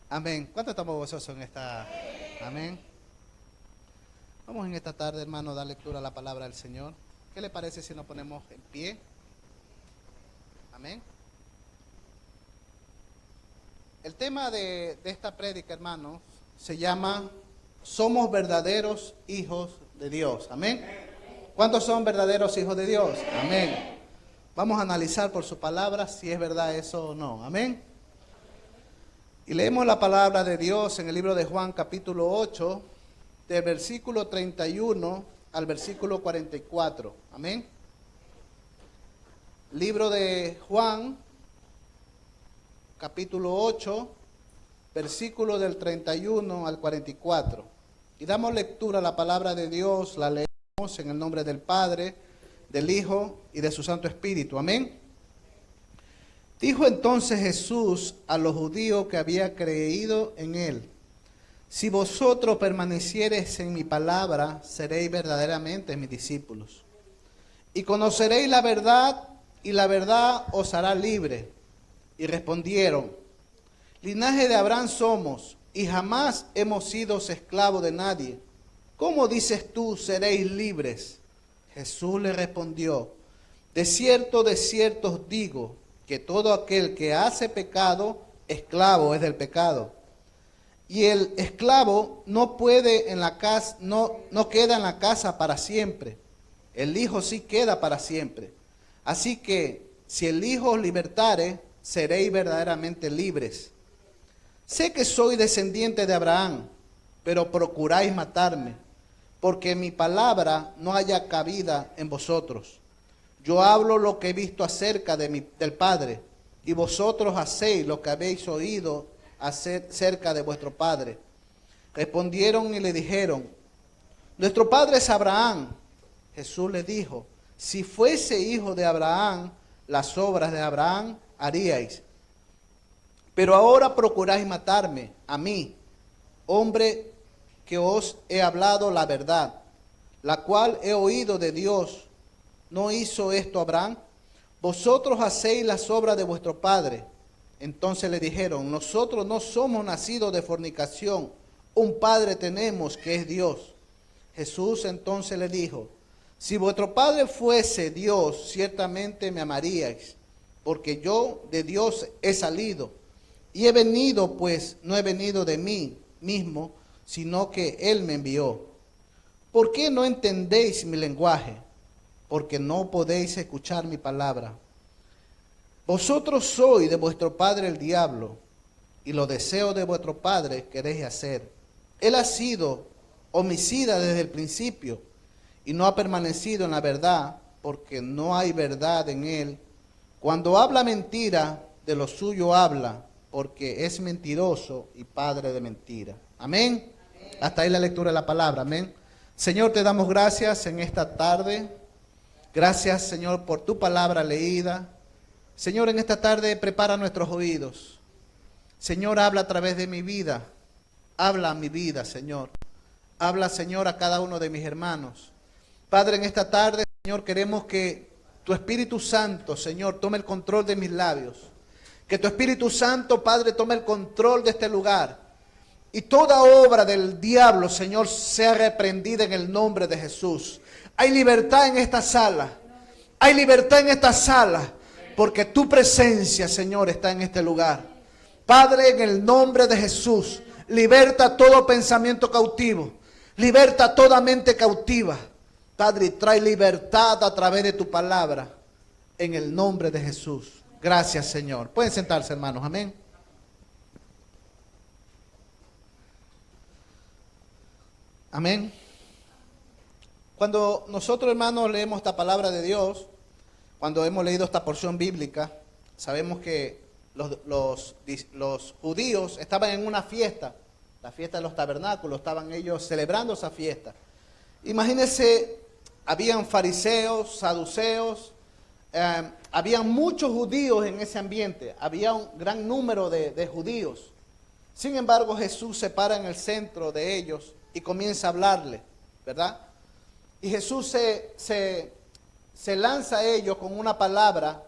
Amén. ¿Cuánto estamos gozosos en esta? Amén. Vamos en esta tarde, hermano, a dar lectura a la palabra del Señor. ¿Qué le parece si nos ponemos en pie? Amén. El tema de esta prédica, hermanos, se llama Somos verdaderos hijos de Dios. Amén. ¿Cuántos son verdaderos hijos de Dios? Amén. Vamos a analizar por su palabra si es verdad eso o no. Amén. Y leemos la palabra de Dios en el libro de Juan capítulo 8, del versículo 31 al versículo 44. Amén. Libro de Juan capítulo 8, versículo del 31 al 44. Y damos lectura a la palabra de Dios, la leemos en el nombre del Padre, del Hijo y de su Santo Espíritu. Amén. Dijo entonces Jesús a los judíos que había creído en él: si vosotros permaneciereis en mi palabra, seréis verdaderamente mis discípulos. Y conoceréis la verdad, y la verdad os hará libre. Y respondieron: linaje de Abraham somos, y jamás hemos sido esclavos de nadie. ¿Cómo dices tú, seréis libres? Jesús le respondió: de cierto os digo, que todo aquel que hace pecado, esclavo es del pecado. Y el esclavo no puede en la casa, no queda en la casa para siempre. El Hijo sí queda para siempre. Así que, si el Hijo os libertare, seréis verdaderamente libres. Sé que soy descendiente de Abraham, pero procuráis matarme, porque mi palabra no haya cabida en vosotros. Yo hablo lo que he visto acerca del Padre, y vosotros hacéis lo que habéis oído acerca de vuestro padre. Respondieron y le dijeron: nuestro padre es Abraham. Jesús le dijo: si fuese hijo de Abraham, las obras de Abraham haríais. Pero ahora procuráis matarme, a mí, hombre que os he hablado la verdad, la cual he oído de Dios. ¿No hizo esto Abraham? Vosotros hacéis las obras de vuestro padre. Entonces le dijeron: nosotros no somos nacidos de fornicación, un padre tenemos que es Dios. Jesús entonces le dijo: si vuestro padre fuese Dios, ciertamente me amaríais, porque yo de Dios he salido, y he venido, pues no he venido de mí mismo, sino que Él me envió. ¿Por qué no entendéis mi lenguaje? Porque no podéis escuchar mi palabra. Vosotros sois de vuestro padre el diablo, y los deseos de vuestro padre queréis hacer. Él ha sido homicida desde el principio, y no ha permanecido en la verdad, porque no hay verdad en él. Cuando habla mentira, de lo suyo habla, porque es mentiroso y padre de mentira. Amén. Hasta ahí la lectura de la palabra. Amén. Señor, te damos gracias en esta tarde. Gracias, Señor, por tu palabra leída. Señor, en esta tarde prepara nuestros oídos. Señor, habla a través de mi vida. Habla a mi vida, Señor. Habla, Señor, a cada uno de mis hermanos. Padre, en esta tarde, Señor, queremos que tu Espíritu Santo, Señor, tome el control de mis labios. Que tu Espíritu Santo, Padre, tome el control de este lugar. Y toda obra del diablo, Señor, sea reprendida en el nombre de Jesús. Hay libertad en esta sala. Hay libertad en esta sala. Porque tu presencia, Señor, está en este lugar. Padre, en el nombre de Jesús, liberta todo pensamiento cautivo. Liberta toda mente cautiva. Padre, trae libertad a través de tu palabra. En el nombre de Jesús. Gracias, Señor. Pueden sentarse, hermanos. Amén. Amén. Cuando nosotros, hermanos, leemos esta palabra de Dios, cuando hemos leído esta porción bíblica, sabemos que los judíos estaban en una fiesta, la fiesta de los tabernáculos, estaban ellos celebrando esa fiesta. Imagínense, habían fariseos, saduceos, habían muchos judíos en ese ambiente, había un gran número de judíos. Sin embargo, Jesús se para en el centro de ellos y comienza a hablarle, ¿verdad? Y Jesús se lanza a ellos con una palabra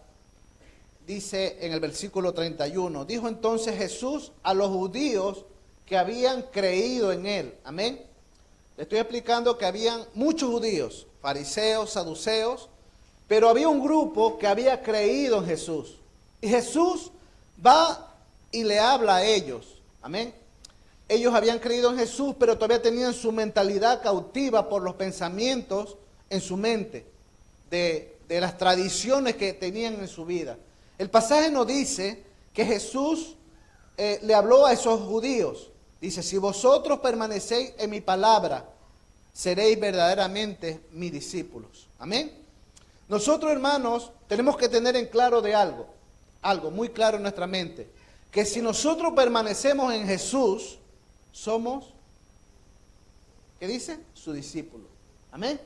dice en el versículo 31, dijo entonces Jesús a los judíos que habían creído en él. Amén. Le estoy explicando que habían muchos judíos, fariseos, saduceos, pero había un grupo que había creído en Jesús. Y Jesús va y le habla a ellos. Amén. Ellos habían creído en Jesús, pero todavía tenían su mentalidad cautiva por los pensamientos en su mente, de las tradiciones que tenían en su vida. El pasaje nos dice que Jesús le habló a esos judíos. Dice, si vosotros permanecéis en mi palabra, seréis verdaderamente mis discípulos. Amén. Nosotros, hermanos, tenemos que tener en claro de algo muy claro en nuestra mente, que si nosotros permanecemos en Jesús, somos, ¿qué dice? Su discípulo. Amén.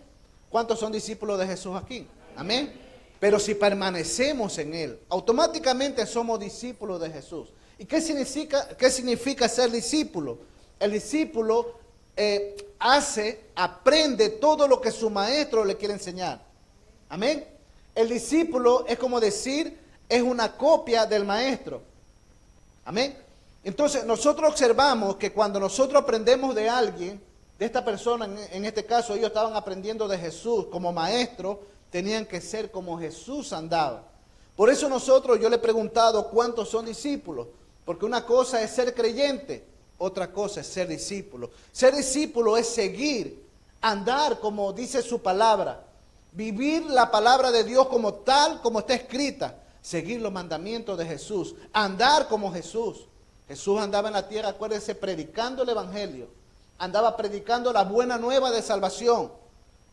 ¿Cuántos son discípulos de Jesús aquí? Amén. Pero si permanecemos en Él, automáticamente somos discípulos de Jesús. ¿Y qué significa ser discípulo? El discípulo aprende todo lo que su maestro le quiere enseñar. Amén. El discípulo es como decir, es una copia del maestro. Amén. Entonces nosotros observamos que cuando nosotros aprendemos de alguien, de esta persona, en este caso ellos estaban aprendiendo de Jesús como maestro, tenían que ser como Jesús andaba. Por eso yo le he preguntado cuántos son discípulos, porque una cosa es ser creyente, otra cosa es ser discípulo. Ser discípulo es seguir, andar como dice su palabra, vivir la palabra de Dios como tal, como está escrita, seguir los mandamientos de Jesús, andar como Jesús. Jesús andaba en la tierra, acuérdense, predicando el evangelio, andaba predicando la buena nueva de salvación.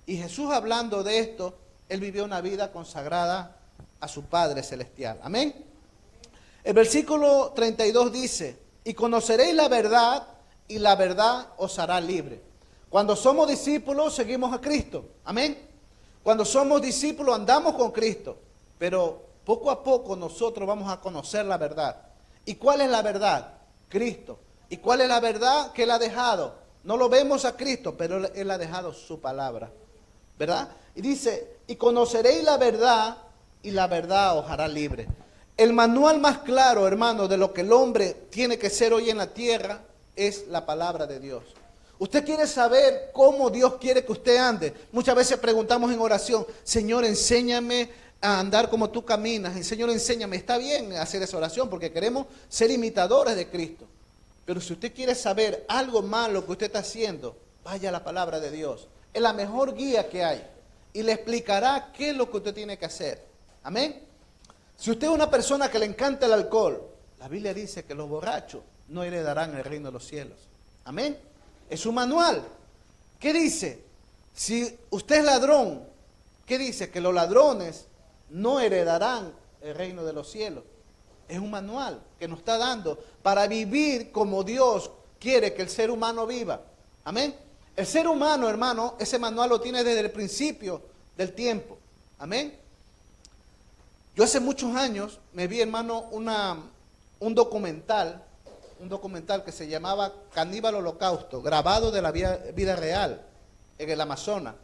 Y Jesús, hablando de esto, Él vivió una vida consagrada a su Padre Celestial. Amén. El versículo 32 dice, y conoceréis la verdad, y la verdad os hará libre. Cuando somos discípulos, seguimos a Cristo. Amén. Cuando somos discípulos, andamos con Cristo. Pero poco a poco nosotros vamos a conocer la verdad. ¿Y cuál es la verdad? Cristo. ¿Y cuál es la verdad que Él ha dejado? No lo vemos a Cristo, pero Él ha dejado su palabra. ¿Verdad? Y dice, y conoceréis la verdad, y la verdad os hará libre. El manual más claro, hermano, de lo que el hombre tiene que ser hoy en la tierra, es la palabra de Dios. Usted quiere saber cómo Dios quiere que usted ande. Muchas veces preguntamos en oración, Señor, enséñame a andar como tú caminas. Y Señor, enséñame. Está bien hacer esa oración porque queremos ser imitadores de Cristo. Pero si usted quiere saber algo malo que usted está haciendo, vaya a la palabra de Dios. Es la mejor guía que hay. Y le explicará qué es lo que usted tiene que hacer. Amén. Si usted es una persona que le encanta el alcohol, la Biblia dice que los borrachos no heredarán el reino de los cielos. Amén. Es un manual. ¿Qué dice? Si usted es ladrón, ¿qué dice? Que los ladrones no heredarán el reino de los cielos. Es un manual que nos está dando para vivir como Dios quiere que el ser humano viva. Amén. El ser humano, hermano, ese manual lo tiene desde el principio del tiempo. Amén. Yo hace muchos años me vi, hermano, un documental que se llamaba Caníbal Holocausto, grabado de la vida real en el Amazonas.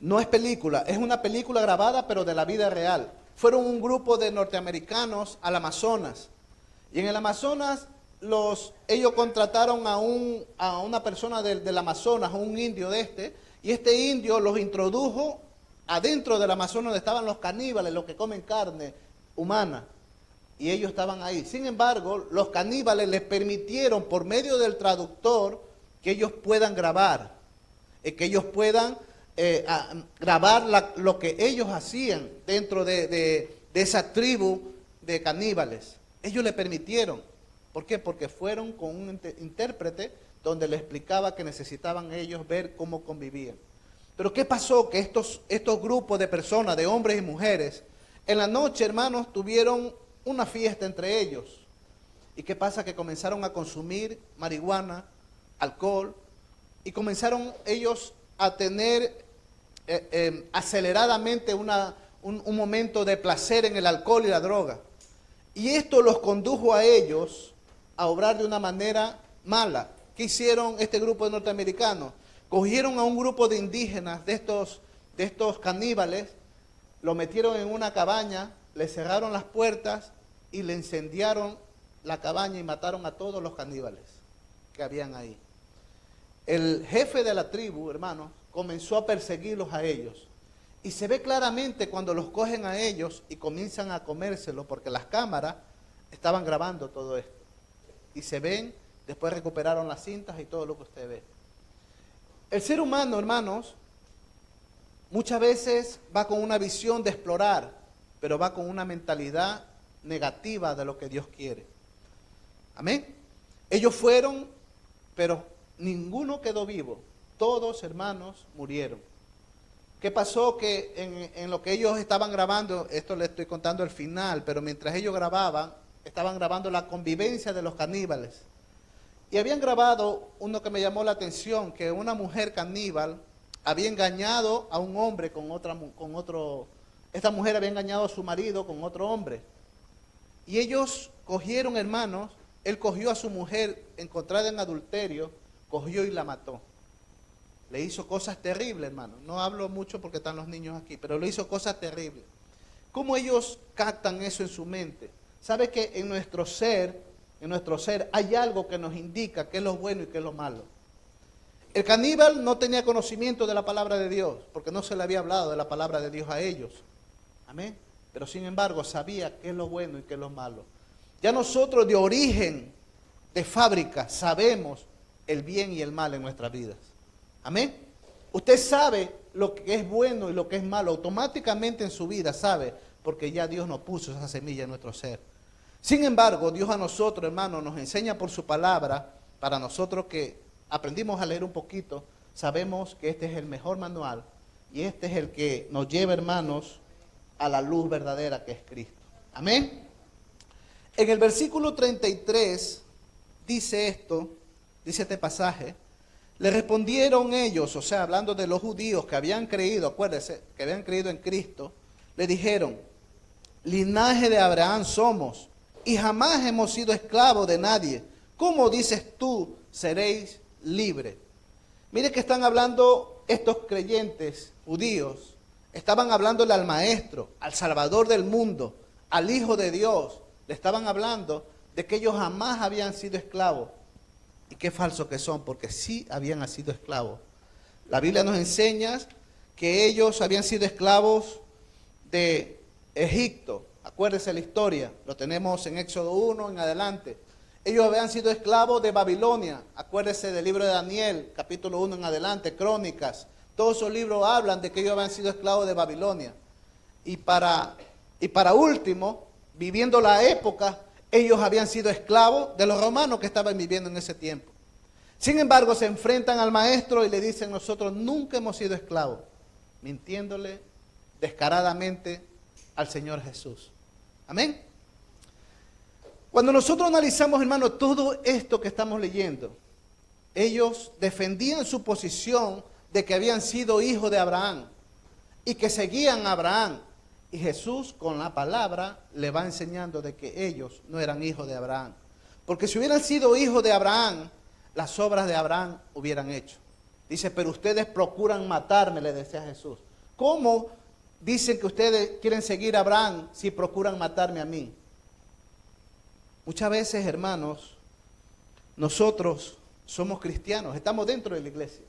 No es película, es una película grabada pero de la vida real. Fueron un grupo de norteamericanos al Amazonas. Y en el Amazonas ellos contrataron a una persona del Amazonas, a un indio y este indio los introdujo adentro del Amazonas donde estaban los caníbales, los que comen carne humana. Y ellos estaban ahí. Sin embargo, los caníbales les permitieron por medio del traductor que ellos puedan grabar, que ellos puedan grabar lo que ellos hacían dentro de esa tribu de caníbales. Ellos le permitieron. ¿Por qué? Porque fueron con un intérprete donde le explicaba que necesitaban ellos ver cómo convivían. Pero ¿qué pasó? Que estos grupos de personas, de hombres y mujeres, en la noche, hermanos, tuvieron una fiesta entre ellos. ¿Y qué pasa? Que comenzaron a consumir marihuana, alcohol, y comenzaron ellos a tener aceleradamente un momento de placer en el alcohol y la droga. Y esto los condujo a ellos a obrar de una manera mala. ¿Qué hicieron este grupo de norteamericanos? Cogieron a un grupo de indígenas, de estos caníbales, lo metieron en una cabaña le cerraron las puertas y le incendiaron la cabaña y mataron a todos los caníbales que habían ahí. El jefe de la tribu, hermanos, comenzó a perseguirlos a ellos. Y se ve claramente cuando los cogen a ellos y comienzan a comérselos, porque las cámaras estaban grabando todo esto. Y se ven, después recuperaron las cintas y todo lo que usted ve. El ser humano, hermanos, muchas veces va con una visión de explorar, pero va con una mentalidad negativa de lo que Dios quiere. Amén. Ellos fueron, pero ninguno quedó vivo. Todos, hermanos, murieron. ¿Qué pasó? Que en lo que ellos estaban grabando, esto les estoy contando el final, pero mientras ellos grababan, estaban grabando la convivencia de los caníbales. Y habían grabado uno que me llamó la atención, que una mujer caníbal había engañado a un hombre con otro. Esta mujer había engañado a su marido con otro hombre. Y ellos cogieron, hermanos, él cogió a su mujer encontrada en adulterio, cogió y la mató. Le hizo cosas terribles, hermano. No hablo mucho porque están los niños aquí, pero le hizo cosas terribles. ¿Cómo ellos captan eso en su mente? ¿Sabe que en nuestro ser hay algo que nos indica qué es lo bueno y qué es lo malo? El caníbal no tenía conocimiento de la palabra de Dios, porque no se le había hablado de la palabra de Dios a ellos. Amén. Pero sin embargo sabía qué es lo bueno y qué es lo malo. Ya nosotros de origen, de fábrica, sabemos el bien y el mal en nuestras vidas. Amén. Usted sabe lo que es bueno y lo que es malo, automáticamente en su vida sabe, porque ya Dios nos puso esa semilla en nuestro ser. Sin embargo, Dios a nosotros, hermanos, nos enseña por su palabra, para nosotros que aprendimos a leer un poquito, sabemos que este es el mejor manual y este es el que nos lleva, hermanos, a la luz verdadera que es Cristo. Amén. En el versículo 33 dice esto, dice este pasaje: le respondieron ellos, o sea, hablando de los judíos que habían creído, acuérdense, que habían creído en Cristo, le dijeron: linaje de Abraham somos y jamás hemos sido esclavos de nadie. ¿Cómo dices tú, seréis libres? Mire que están hablando estos creyentes judíos, estaban hablándole al Maestro, al Salvador del mundo, al Hijo de Dios. Le estaban hablando de que ellos jamás habían sido esclavos. Y qué falso que son, porque sí habían sido esclavos. La Biblia nos enseña que ellos habían sido esclavos de Egipto. Acuérdese la historia, lo tenemos en Éxodo 1 en adelante. Ellos habían sido esclavos de Babilonia. Acuérdese del libro de Daniel, capítulo 1 en adelante, Crónicas. Todos esos libros hablan de que ellos habían sido esclavos de Babilonia. Y para último, viviendo la época, ellos habían sido esclavos de los romanos que estaban viviendo en ese tiempo. Sin embargo, se enfrentan al Maestro y le dicen: nosotros nunca hemos sido esclavos, mintiéndole descaradamente al Señor Jesús. Amén. Cuando nosotros analizamos, hermanos, todo esto que estamos leyendo, ellos defendían su posición de que habían sido hijos de Abraham y que seguían a Abraham. Y Jesús con la palabra le va enseñando de que ellos no eran hijos de Abraham. Porque si hubieran sido hijos de Abraham, las obras de Abraham hubieran hecho. Dice: pero ustedes procuran matarme, le decía Jesús. ¿Cómo dicen que ustedes quieren seguir a Abraham si procuran matarme a mí? Muchas veces, hermanos, nosotros somos cristianos, estamos dentro de la iglesia.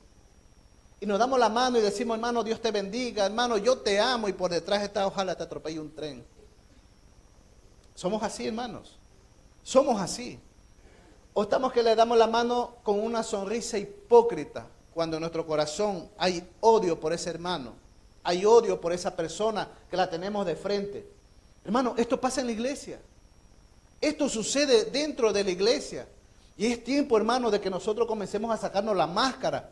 Y nos damos la mano y decimos: hermano, Dios te bendiga, hermano, yo te amo, y por detrás está: ojalá te atropelle un tren. Somos así, hermanos. Somos así. O estamos que le damos la mano con una sonrisa hipócrita, cuando en nuestro corazón hay odio por ese hermano, hay odio por esa persona que la tenemos de frente. Hermano, esto pasa en la iglesia. Esto sucede dentro de la iglesia. Y es tiempo, hermano, de que nosotros comencemos a sacarnos la máscara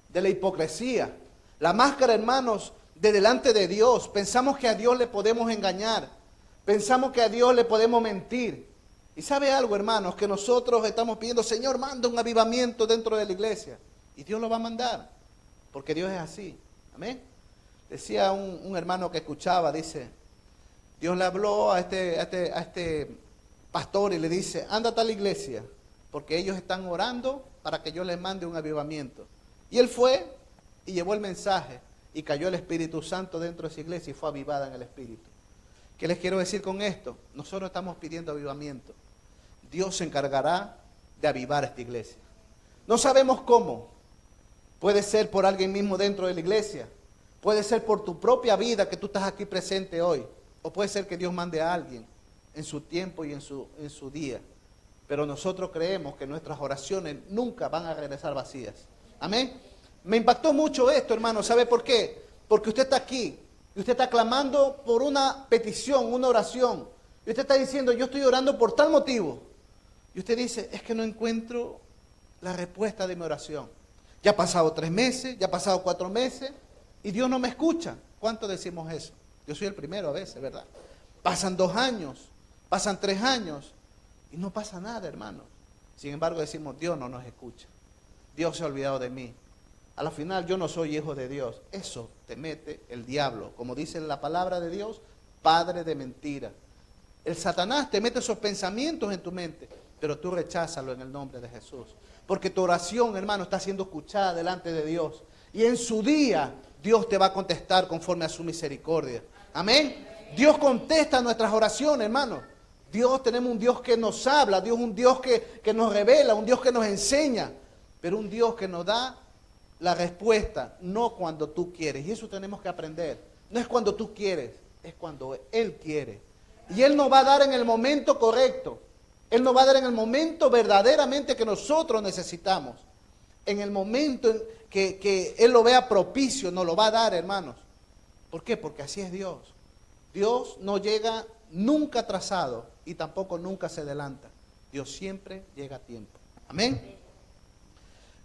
de la hipocresía. La máscara, hermanos, de delante de Dios. Pensamos que a Dios le podemos engañar. Pensamos que a Dios le podemos mentir. Y sabe algo, hermanos, que nosotros estamos pidiendo: Señor, manda un avivamiento dentro de la iglesia. Y Dios lo va a mandar, porque Dios es así. Amén. Decía un hermano que escuchaba, dice, Dios le habló a este pastor y le dice: anda a tal iglesia, porque ellos están orando para que yo les mande un avivamiento. Y él fue y llevó el mensaje y cayó el Espíritu Santo dentro de esa iglesia y fue avivada en el Espíritu. ¿Qué les quiero decir con esto? Nosotros estamos pidiendo avivamiento. Dios se encargará de avivar esta iglesia. No sabemos cómo. Puede ser por alguien mismo dentro de la iglesia. Puede ser por tu propia vida que tú estás aquí presente hoy. O puede ser que Dios mande a alguien en su tiempo y en su día. Pero nosotros creemos que nuestras oraciones nunca van a regresar vacías. Amén. Me impactó mucho esto, hermano. ¿Sabe por qué? Porque usted está aquí y usted está clamando por una petición, una oración. Y usted está diciendo, yo estoy orando por tal motivo. Y usted dice, es que no encuentro la respuesta de mi oración. Ya ha pasado 3 meses, ya ha pasado 4 meses y Dios no me escucha. ¿Cuánto decimos eso? Yo soy el primero a veces, ¿verdad? Pasan 2 años, pasan 3 años y no pasa nada, hermano. Sin embargo decimos, Dios no nos escucha. Dios se ha olvidado de mí. A la final yo no soy hijo de Dios. Eso te mete el diablo. Como dice la palabra de Dios, padre de mentira. El Satanás te mete esos pensamientos en tu mente, pero tú recházalo en el nombre de Jesús. Porque tu oración, hermano, está siendo escuchada delante de Dios. Y en su día, Dios te va a contestar conforme a su misericordia. Amén. Dios contesta nuestras oraciones, hermano. Dios, tenemos un Dios que nos habla, Dios un Dios que nos revela, un Dios que nos enseña. Pero un Dios que nos da la respuesta, no cuando tú quieres. Y eso tenemos que aprender. No es cuando tú quieres, es cuando Él quiere. Y Él nos va a dar en el momento correcto. Él nos va a dar en el momento verdaderamente que nosotros necesitamos. En el momento en que Él lo vea propicio, nos lo va a dar, hermanos. ¿Por qué? Porque así es Dios. Dios no llega nunca atrasado y tampoco nunca se adelanta. Dios siempre llega a tiempo. Amén.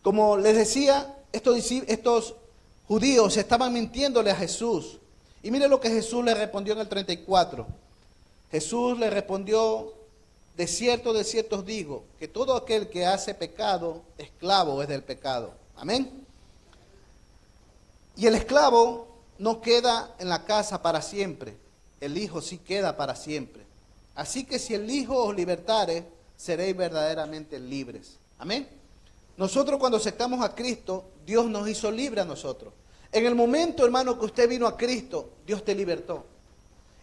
Como les decía, estos judíos estaban mintiéndole a Jesús. Y mire lo que Jesús le respondió en el 34. Jesús le respondió, de cierto os digo, que todo aquel que hace pecado, esclavo es del pecado. Amén. Y el esclavo no queda en la casa para siempre, el Hijo sí queda para siempre. Así que si el Hijo os libertare, seréis verdaderamente libres. Amén. Nosotros cuando aceptamos a Cristo, Dios nos hizo libre a nosotros. En el momento, hermano, que usted vino a Cristo, Dios te libertó.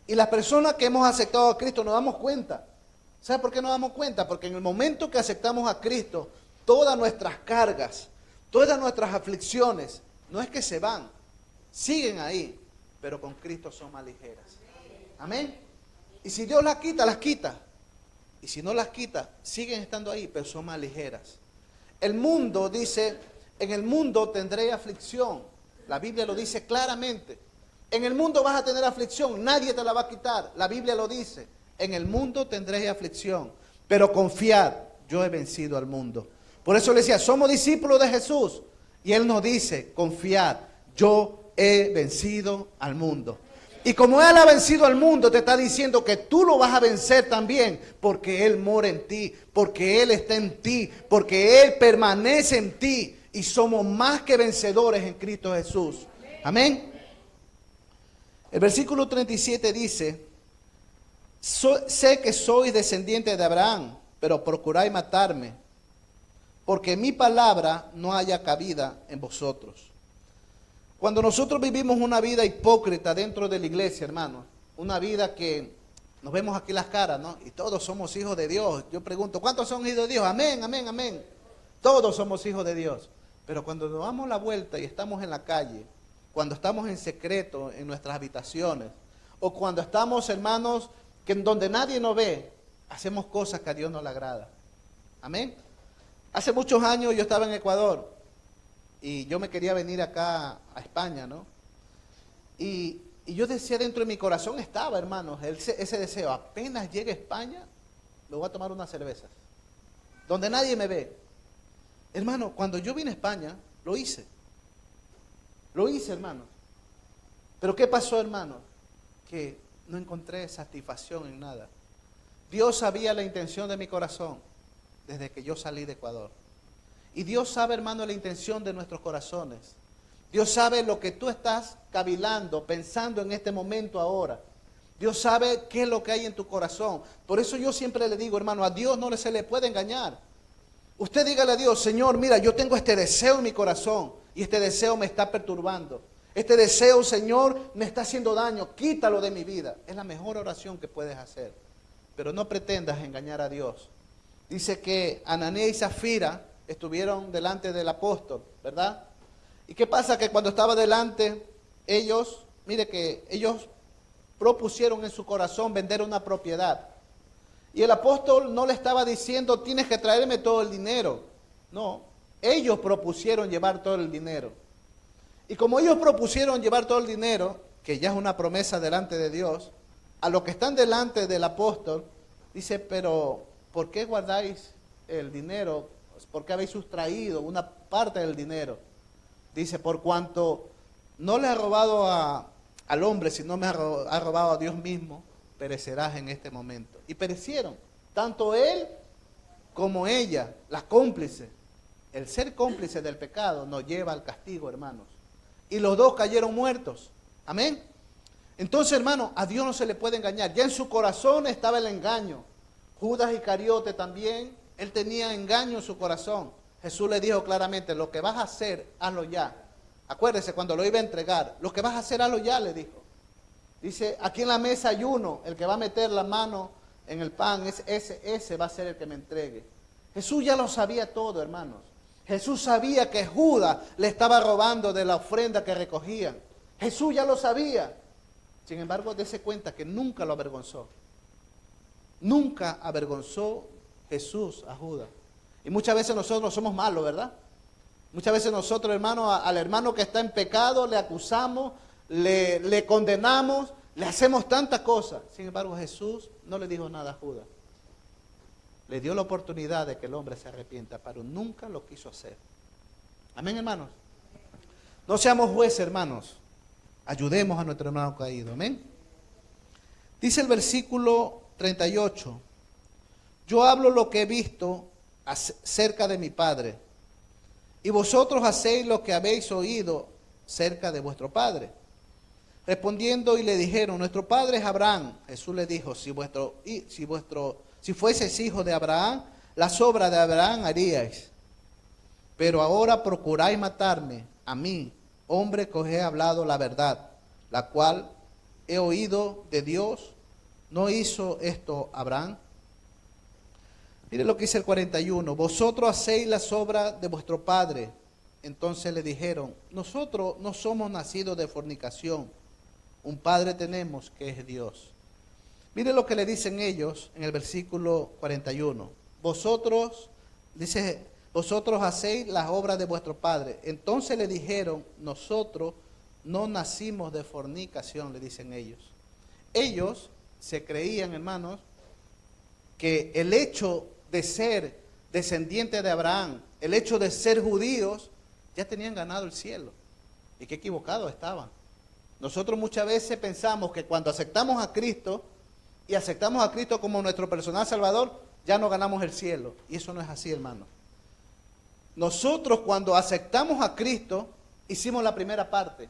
Y las personas que hemos aceptado a Cristo nos damos cuenta. ¿Sabe por qué nos damos cuenta? Porque en el momento que aceptamos a Cristo, todas nuestras cargas, todas nuestras aflicciones, no es que se van, siguen ahí, pero con Cristo son más ligeras. Amén. Y si Dios las quita, las quita. Y si no las quita, siguen estando ahí, pero son más ligeras. El mundo dice, en el mundo tendré aflicción. La Biblia lo dice claramente. En el mundo vas a tener aflicción, nadie te la va a quitar. La Biblia lo dice. En el mundo tendréis aflicción, pero confiad, yo he vencido al mundo. Por eso le decía, somos discípulos de Jesús. Y Él nos dice, confiad, yo he vencido al mundo. Y como Él ha vencido al mundo, te está diciendo que tú lo vas a vencer también, porque Él mora en ti, porque Él está en ti, porque Él permanece en ti. Y somos más que vencedores en Cristo Jesús. Amén. El versículo 37 dice, sé que sois descendiente de Abraham, pero procuráis matarme, porque mi palabra no haya cabida en vosotros. Cuando nosotros vivimos una vida hipócrita dentro de la iglesia, hermanos, una vida que nos vemos aquí las caras, ¿no? Y todos somos hijos de Dios. Yo pregunto, ¿cuántos son hijos de Dios? Amén, amén, amén. Todos somos hijos de Dios. Pero cuando nos damos la vuelta y estamos en la calle, cuando estamos en secreto en nuestras habitaciones, o cuando estamos, hermanos, que en donde nadie nos ve, hacemos cosas que a Dios no le agrada. Amén. Hace muchos años yo estaba en Ecuador y yo me quería venir acá a España, ¿no? Y yo decía dentro de mi corazón estaba, hermanos, ese deseo, apenas llegue a España, me voy a tomar unas cervezas, donde nadie me ve. Hermano, cuando yo vine a España, lo hice. Lo hice, hermano. Pero ¿qué pasó, hermano? Que no encontré satisfacción en nada. Dios sabía la intención de mi corazón desde que yo salí de Ecuador. Y Dios sabe, hermano, la intención de nuestros corazones. Dios sabe lo que tú estás cavilando, pensando en este momento ahora. Dios sabe qué es lo que hay en tu corazón. Por eso yo siempre le digo, hermano, a Dios no se le puede engañar. Usted dígale a Dios, Señor, mira, yo tengo este deseo en mi corazón y este deseo me está perturbando. Este deseo, Señor, me está haciendo daño, quítalo de mi vida. Es la mejor oración que puedes hacer. Pero no pretendas engañar a Dios. Dice que Ananías y Zafira estuvieron delante del apóstol, ¿verdad? ¿Y qué pasa? Que cuando estaba delante, ellos, mire que ellos propusieron en su corazón vender una propiedad. Y el apóstol no le estaba diciendo, tienes que traerme todo el dinero. No, ellos propusieron llevar todo el dinero. Y como ellos propusieron llevar todo el dinero, que ya es una promesa delante de Dios, a los que están delante del apóstol, dice, pero ¿por qué guardáis el dinero? ¿Por qué habéis sustraído una parte del dinero? Dice, por cuanto no le ha robado al hombre, sino me ha robado a Dios mismo, perecerás en este momento. Y perecieron, tanto él como ella, las cómplices. El ser cómplice del pecado nos lleva al castigo, hermanos. Y los dos cayeron muertos. Amén. Entonces, hermano, a Dios no se le puede engañar. Ya en su corazón estaba el engaño. Judas Iscariote también, él tenía engaño en su corazón. Jesús le dijo claramente, lo que vas a hacer, hazlo ya. Acuérdese, cuando lo iba a entregar, lo que vas a hacer, hazlo ya, le dijo. Dice, aquí en la mesa hay uno, el que va a meter la mano en el pan, ese va a ser el que me entregue. Jesús ya lo sabía todo, hermanos. Jesús sabía que Judas le estaba robando de la ofrenda que recogían. Jesús ya lo sabía. Sin embargo, dése cuenta que nunca lo avergonzó. Nunca avergonzó Jesús a Judas. Y muchas veces nosotros somos malos, ¿verdad? Muchas veces nosotros, hermano, al hermano que está en pecado, le acusamos, le condenamos, le hacemos tantas cosas. Sin embargo, Jesús no le dijo nada a Judas. Le dio la oportunidad de que el hombre se arrepienta, pero nunca lo quiso hacer. Amén, hermanos. No seamos jueces, hermanos. Ayudemos a nuestro hermano caído. Amén. Dice el versículo 38. Yo hablo lo que he visto cerca de mi Padre, y vosotros hacéis lo que habéis oído cerca de vuestro padre. Respondiendo y le dijeron, nuestro padre es Abraham. Jesús le dijo, si fueseis hijos de Abraham, las obras de Abraham haríais. Pero ahora procuráis matarme a mí, hombre que os he hablado la verdad, la cual he oído de Dios. ¿No hizo esto Abraham? Mire lo que dice el 41. Vosotros hacéis las obras de vuestro padre. Entonces le dijeron, nosotros no somos nacidos de fornicación. Un padre tenemos que es Dios. Mire lo que le dicen ellos en el versículo 41. Vosotros hacéis las obras de vuestro padre. Entonces le dijeron, nosotros no nacimos de fornicación, le dicen ellos. Ellos se creían, hermanos, que el hecho de ser descendientes de Abraham, el hecho de ser judíos, ya tenían ganado el cielo. Y qué equivocados estaban. Nosotros muchas veces pensamos que cuando aceptamos a Cristo y aceptamos a Cristo como nuestro personal salvador, ya no ganamos el cielo. Y eso no es así, hermano. Nosotros cuando aceptamos a Cristo, hicimos la primera parte.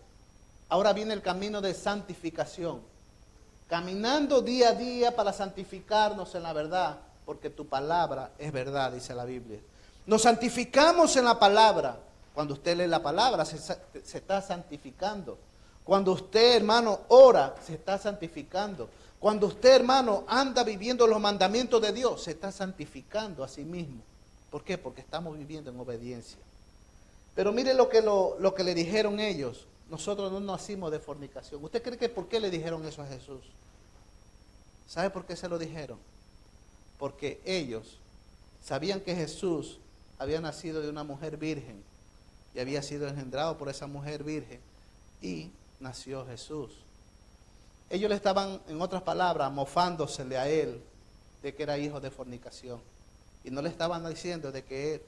Ahora viene el camino de santificación. Caminando día a día para santificarnos en la verdad, porque tu palabra es verdad, dice la Biblia. Nos santificamos en la palabra. Cuando usted lee la palabra, se está santificando. Cuando usted, hermano, ora, se está santificando. Cuando usted, hermano, anda viviendo los mandamientos de Dios, se está santificando a sí mismo. ¿Por qué? Porque estamos viviendo en obediencia. Pero mire lo que le dijeron ellos. Nosotros no nacimos de fornicación. ¿Usted cree que por qué le dijeron eso a Jesús? ¿Sabe por qué se lo dijeron? Porque ellos sabían que Jesús había nacido de una mujer virgen y había sido engendrado por esa mujer virgen y nació Jesús. Ellos le estaban, en otras palabras, mofándosele a él de que era hijo de fornicación. Y no le estaban diciendo de que él,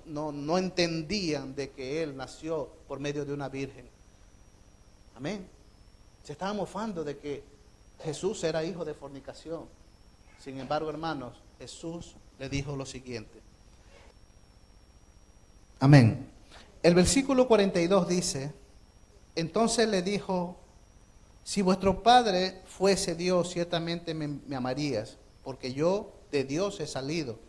no entendían de que él nació por medio de una virgen. Amén. Se estaban mofando de que Jesús era hijo de fornicación. Sin embargo, hermanos, Jesús le dijo lo siguiente. Amén. El versículo 42 dice, entonces le dijo, si vuestro Padre fuese Dios, ciertamente me amarías, porque yo de Dios he salido.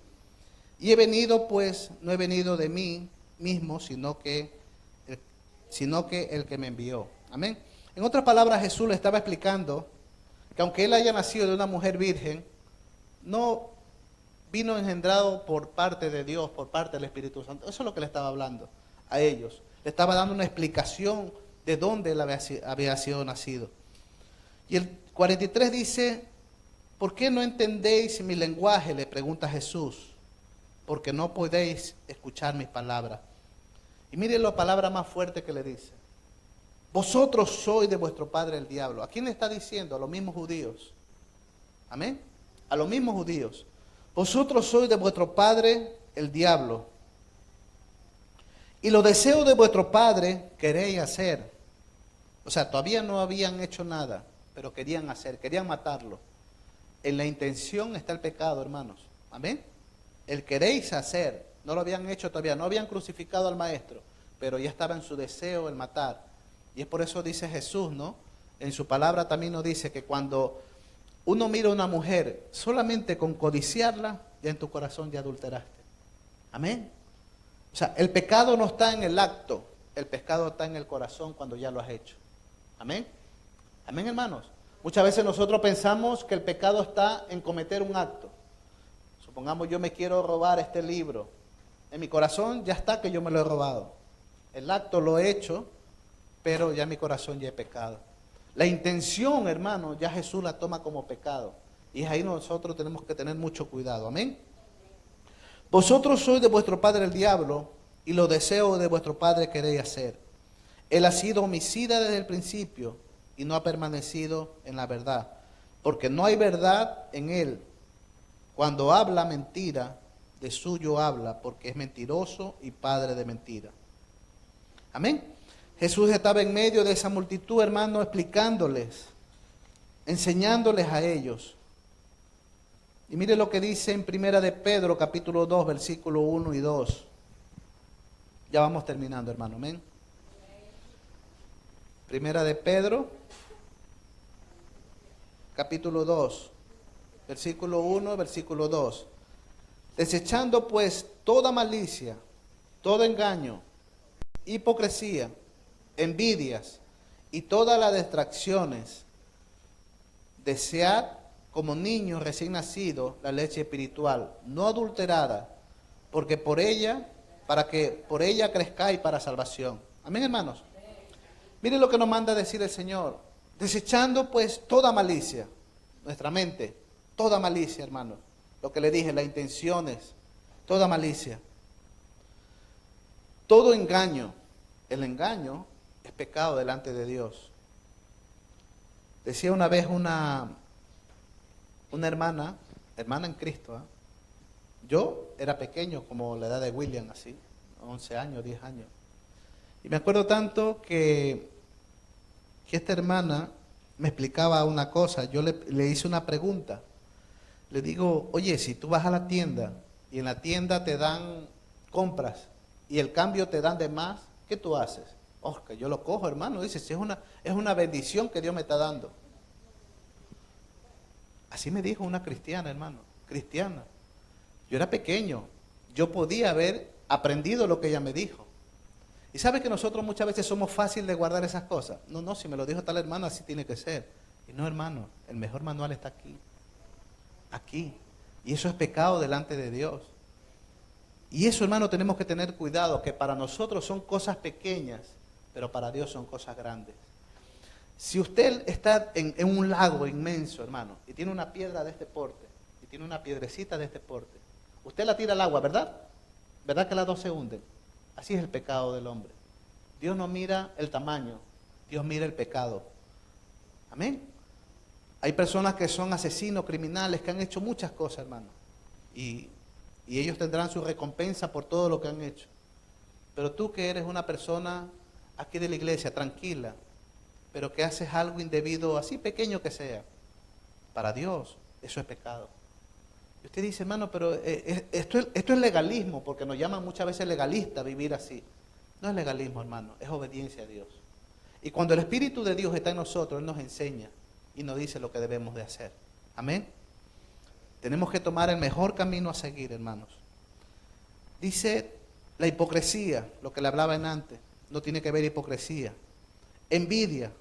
Y he venido, pues, no he venido de mí mismo, sino que el que me envió. Amén. En otras palabras, Jesús le estaba explicando que aunque él haya nacido de una mujer virgen, no vino engendrado por parte de Dios, por parte del Espíritu Santo. Eso es lo que le estaba hablando a ellos. Le estaba dando una explicación de dónde él había sido nacido. Y el 43 dice, ¿por qué no entendéis mi lenguaje? Le pregunta Jesús. Porque no podéis escuchar mis palabras. Y miren la palabra más fuerte que le dice. Vosotros sois de vuestro padre el diablo. ¿A quién le está diciendo? A los mismos judíos. Amén. A los mismos judíos. Vosotros sois de vuestro padre el diablo. Y los deseos de vuestro padre queréis hacer. O sea, todavía no habían hecho nada, pero querían hacer, querían matarlo. En la intención está el pecado, hermanos. Amén. El queréis hacer, no lo habían hecho todavía, no habían crucificado al maestro, pero ya estaba en su deseo el matar. Y es por eso dice Jesús, ¿no? En su palabra también nos dice que cuando uno mira a una mujer, solamente con codiciarla, ya en tu corazón ya adulteraste. Amén. O sea, el pecado no está en el acto, el pecado está en el corazón cuando ya lo has hecho. Amén. Amén, hermanos. Muchas veces nosotros pensamos que el pecado está en cometer un acto. Supongamos yo me quiero robar este libro. En mi corazón ya está que yo me lo he robado. El acto lo he hecho, pero ya en mi corazón ya he pecado. La intención, hermano, ya Jesús la toma como pecado. Y es ahí nosotros tenemos que tener mucho cuidado. Amén. Vosotros sois de vuestro padre el diablo, y los deseos de vuestro padre queréis hacer. Él ha sido homicida desde el principio, y no ha permanecido en la verdad, porque no hay verdad en él. Cuando habla mentira, de suyo habla, porque es mentiroso y padre de mentira. Amén. Jesús estaba en medio de esa multitud, hermano, explicándoles, enseñándoles a ellos. Y mire lo que dice en Primera de Pedro, capítulo 2, versículo 1 y 2. Ya vamos terminando, hermano. Amén. Primera de Pedro, capítulo 2, versículo 1, versículo 2. Desechando pues toda malicia, todo engaño, hipocresía, envidias y todas las distracciones, desead como niños recién nacidos la leche espiritual, no adulterada, porque para que por ella crezcáis para salvación. Amén, hermanos. Miren lo que nos manda a decir el Señor. Desechando pues toda malicia, nuestra mente, toda malicia, hermanos. Lo que le dije, las intenciones, toda malicia. Todo engaño. El engaño es pecado delante de Dios. Decía una vez una hermana en Cristo. Yo era pequeño, como la edad de William, así, 11 años, 10 años. Y me acuerdo tanto que esta hermana me explicaba una cosa. Yo le hice una pregunta. Le digo, oye, si tú vas a la tienda y en la tienda te dan compras y el cambio te dan de más, ¿qué tú haces? Oh, que yo lo cojo, hermano. Dice, si es una bendición que Dios me está dando. Así me dijo una cristiana, hermano, cristiana. Yo era pequeño, yo podía haber aprendido lo que ella me dijo. Y sabe que nosotros muchas veces somos fáciles de guardar esas cosas. No, si me lo dijo tal hermano, así tiene que ser. Y no, hermano, el mejor manual está aquí. Aquí. Y eso es pecado delante de Dios. Y eso, hermano, tenemos que tener cuidado, que para nosotros son cosas pequeñas, pero para Dios son cosas grandes. Si usted está en un lago inmenso, hermano, y tiene una piedra de este porte, y tiene una piedrecita de este porte, usted la tira al agua, ¿verdad? ¿Verdad que las dos se hunden? Así es el pecado del hombre. Dios no mira el tamaño, Dios mira el pecado. Amén. Hay personas que son asesinos, criminales, que han hecho muchas cosas, hermano. Y ellos tendrán su recompensa por todo lo que han hecho. Pero tú que eres una persona aquí de la iglesia, tranquila, pero que haces algo indebido, así pequeño que sea, para Dios, eso es pecado. Y usted dice, hermano, pero esto es legalismo, porque nos llaman muchas veces legalistas vivir así. No es legalismo, hermano, es obediencia a Dios. Y cuando el Espíritu de Dios está en nosotros, Él nos enseña y nos dice lo que debemos de hacer. Amén. Tenemos que tomar el mejor camino a seguir, hermanos. Dice la hipocresía, lo que le hablaba en antes, no tiene que ver hipocresía. envidia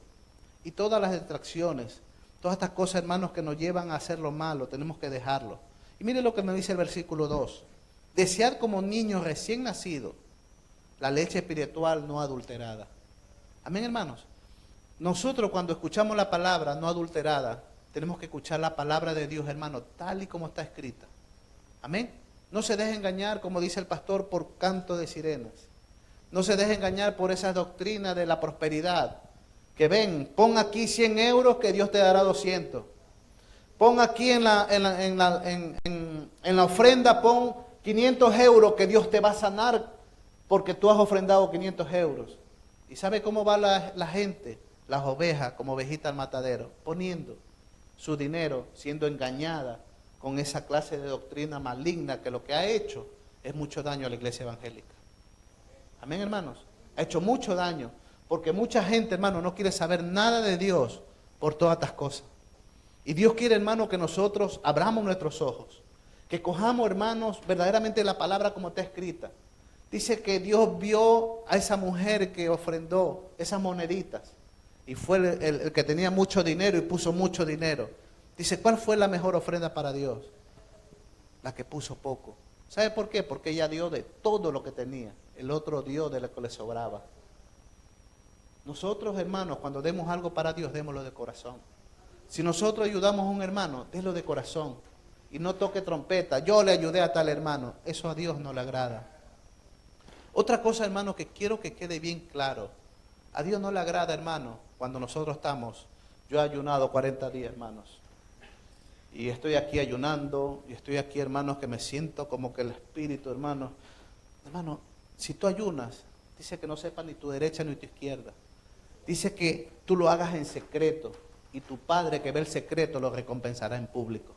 y todas las distracciones. Todas estas cosas, hermanos, que nos llevan a hacer lo malo, tenemos que dejarlo. Y mire lo que me dice el versículo 2. Desead como niños recién nacidos la leche espiritual no adulterada. Amén, hermanos. Nosotros cuando escuchamos la palabra no adulterada, tenemos que escuchar la palabra de Dios, hermano, tal y como está escrita. Amén. No se deje engañar, como dice el pastor, por canto de sirenas. No se deje engañar por esa doctrina de la prosperidad. Que ven, pon aquí 100 euros que Dios te dará 200. Pon aquí en la ofrenda, pon 500 euros que Dios te va a sanar porque tú has ofrendado 500 euros. ¿Y sabe cómo va la gente? Las ovejas como ovejita al matadero, poniendo su dinero, siendo engañada con esa clase de doctrina maligna que lo que ha hecho es mucho daño a la iglesia evangélica. Amén, hermanos. Ha hecho mucho daño porque mucha gente, hermano, no quiere saber nada de Dios por todas estas cosas. Y Dios quiere, hermano, que nosotros abramos nuestros ojos, que cojamos, hermanos, verdaderamente la palabra como está escrita. Dice que Dios vio a esa mujer que ofrendó esas moneditas y fue el que tenía mucho dinero y puso mucho dinero. Dice, ¿cuál fue la mejor ofrenda para Dios? La que puso poco. ¿Sabe por qué? Porque ella dio de todo lo que tenía. El otro dio de lo que le sobraba. Nosotros, hermanos, cuando demos algo para Dios, démoslo de corazón. Si nosotros ayudamos a un hermano, délo de corazón. Y no toque trompeta. Yo le ayudé a tal hermano. Eso a Dios no le agrada. Otra cosa, hermano, que quiero que quede bien claro. A Dios no le agrada, hermano, cuando nosotros estamos. Yo he ayunado 40 días, hermanos. Y estoy aquí ayunando. Y estoy aquí, hermanos, que me siento como que el Espíritu, hermano. Hermano, si tú ayunas, dice que no sepa ni tu derecha ni tu izquierda. Dice que tú lo hagas en secreto. Y tu Padre que ve el secreto lo recompensará en público.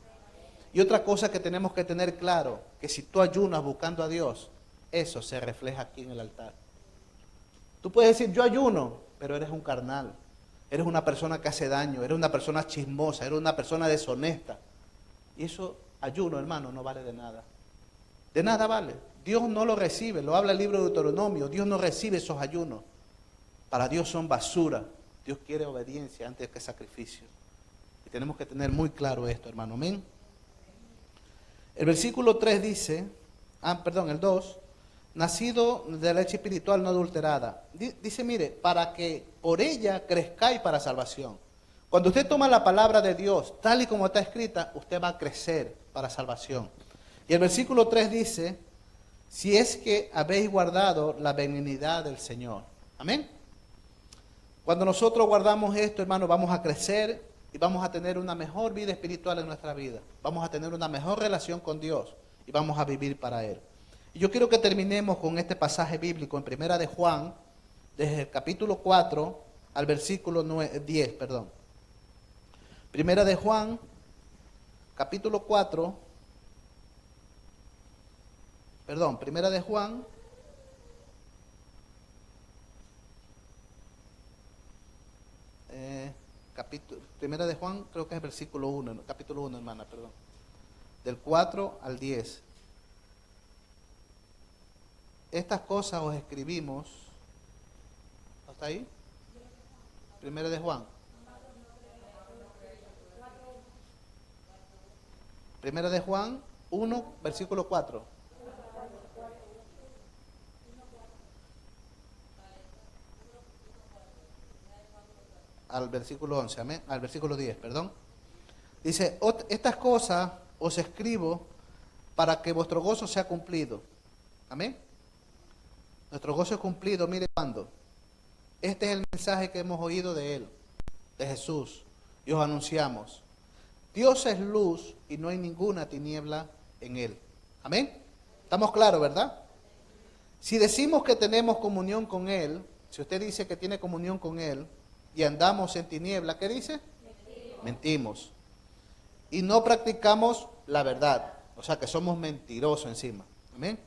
Y otra cosa que tenemos que tener claro, que si tú ayunas buscando a Dios, eso se refleja aquí en el altar. Tú puedes decir, yo ayuno, pero eres un carnal. Eres una persona que hace daño, eres una persona chismosa, eres una persona deshonesta. Y eso, ayuno, hermano, no vale de nada. De nada vale. Dios no lo recibe, lo habla el libro de Deuteronomio. Dios no recibe esos ayunos. Para Dios son basura. Dios quiere obediencia antes que sacrificio. Y tenemos que tener muy claro esto, hermano. Amén. El versículo 3 dice, el 2, nacido de leche espiritual no adulterada. Dice, mire, para que por ella crezcáis para salvación. Cuando usted toma la palabra de Dios, tal y como está escrita, usted va a crecer para salvación. Y el versículo 3 dice, si es que habéis guardado la benignidad del Señor. Amén. Cuando nosotros guardamos esto, hermano, vamos a crecer y vamos a tener una mejor vida espiritual en nuestra vida. Vamos a tener una mejor relación con Dios y vamos a vivir para Él. Y yo quiero que terminemos con este pasaje bíblico en Primera de Juan, desde el capítulo 4 al versículo 10. Primera de Juan, capítulo 4, Primera de Juan, Primera de Juan, creo que es el versículo 1, capítulo 1, hermana, perdón. Del 4 al 10. Estas cosas os escribimos. ¿Hasta ahí? Primera de Juan. Primera de Juan 1, versículo 4. Al versículo 11, amén, al versículo 10, perdón. Dice, estas cosas os escribo para que vuestro gozo sea cumplido. Amén. Nuestro gozo es cumplido, mire cuándo. Este es el mensaje que hemos oído de Él, de Jesús, y os anunciamos. Dios es luz y no hay ninguna tiniebla en Él. Amén. ¿Estamos claros, verdad? Si decimos que tenemos comunión con Él, si usted dice que tiene comunión con Él, y andamos en tiniebla, ¿qué dice? Mentimos. Y no practicamos la verdad. O sea que somos mentirosos encima. Amén.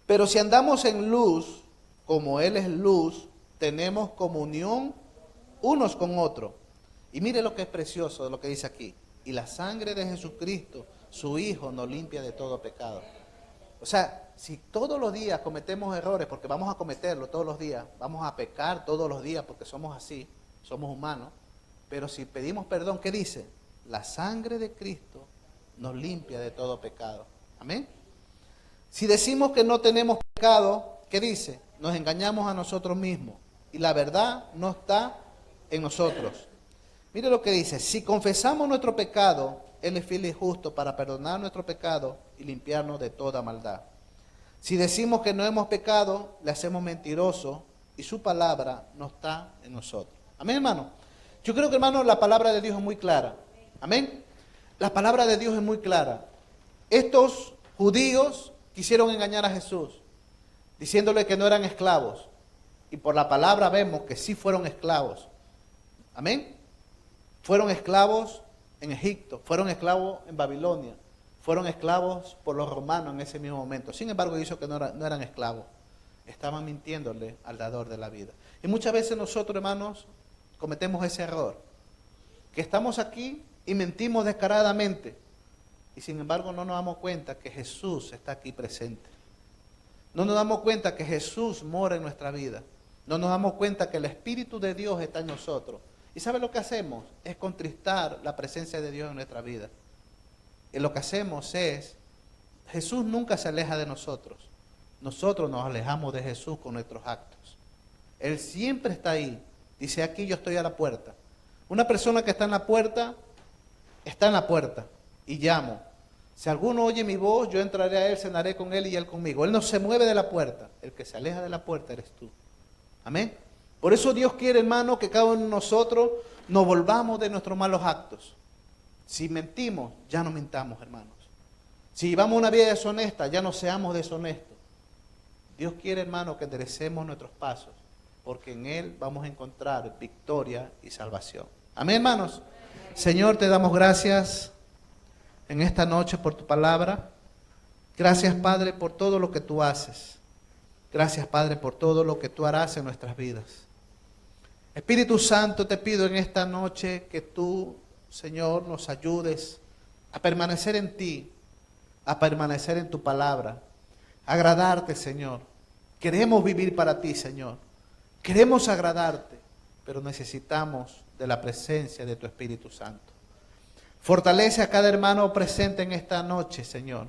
Pero si andamos en luz, como Él es luz, tenemos comunión unos con otros. Y mire lo que es precioso de lo que dice aquí. Y la sangre de Jesucristo, su Hijo, nos limpia de todo pecado. O sea, si todos los días cometemos errores, porque vamos a cometerlo todos los días, vamos a pecar todos los días porque somos así, somos humanos, pero si pedimos perdón, ¿qué dice? La sangre de Cristo nos limpia de todo pecado. Amén. Si decimos que no tenemos pecado, ¿qué dice? Nos engañamos a nosotros mismos y la verdad no está en nosotros. Mire lo que dice: si confesamos nuestro pecado, Él es fiel y justo para perdonar nuestro pecado y limpiarnos de toda maldad. Si decimos que no hemos pecado, le hacemos mentiroso y su palabra no está en nosotros. Amén, hermano. Yo creo que, hermano, la palabra de Dios es muy clara. Amén. La palabra de Dios es muy clara. Estos judíos quisieron engañar a Jesús, diciéndole que no eran esclavos. Y por la palabra vemos que sí fueron esclavos. Amén. Fueron esclavos en Egipto, fueron esclavos en Babilonia, fueron esclavos por los romanos en ese mismo momento. Sin embargo, hizo que no eran esclavos. Estaban mintiéndole al dador de la vida. Y muchas veces nosotros, hermanos, cometemos ese error. Que estamos aquí y mentimos descaradamente. Y sin embargo no nos damos cuenta que Jesús está aquí presente. No nos damos cuenta que Jesús mora en nuestra vida. No nos damos cuenta que el Espíritu de Dios está en nosotros. ¿Y sabe lo que hacemos? Es contristar la presencia de Dios en nuestra vida. Y lo que hacemos es, Jesús nunca se aleja de nosotros. Nosotros nos alejamos de Jesús con nuestros actos. Él siempre está ahí. Dice: aquí yo estoy a la puerta. Una persona que está en la puerta y llamo. Si alguno oye mi voz, yo entraré a él, cenaré con él y él conmigo. Él no se mueve de la puerta. El que se aleja de la puerta eres tú. Amén. Por eso Dios quiere, hermano, que cada uno de nosotros nos volvamos de nuestros malos actos. Si mentimos, ya no mintamos, hermanos. Si llevamos una vida deshonesta, ya no seamos deshonestos. Dios quiere, hermano, que enderecemos nuestros pasos, porque en Él vamos a encontrar victoria y salvación. Amén, hermanos. Señor, te damos gracias en esta noche por tu palabra. Gracias, Padre, por todo lo que tú haces. Gracias, Padre, por todo lo que tú harás en nuestras vidas. Espíritu Santo, te pido en esta noche que tú, Señor, nos ayudes a permanecer en ti, a permanecer en tu palabra, a agradarte, Señor. Queremos vivir para ti, Señor. Queremos agradarte, pero necesitamos de la presencia de tu Espíritu Santo. Fortalece a cada hermano presente en esta noche, Señor,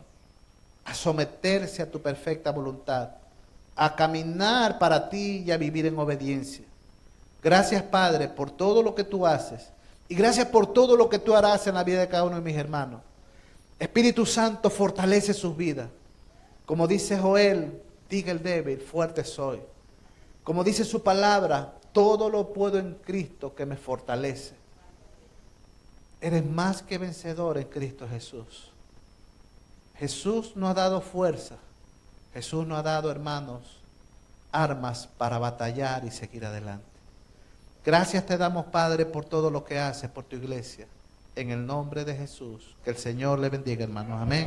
a someterse a tu perfecta voluntad, a caminar para ti y a vivir en obediencia. Gracias, Padre, por todo lo que tú haces y gracias por todo lo que tú harás en la vida de cada uno de mis hermanos. Espíritu Santo, fortalece sus vidas. Como dice Joel, diga el débil, fuerte soy. Como dice su palabra, todo lo puedo en Cristo que me fortalece. Eres más que vencedor en Cristo Jesús. Jesús nos ha dado fuerza. Jesús nos ha dado, hermanos, armas para batallar y seguir adelante. Gracias te damos, Padre, por todo lo que haces por tu iglesia. En el nombre de Jesús. Que el Señor le bendiga, hermanos. Amén.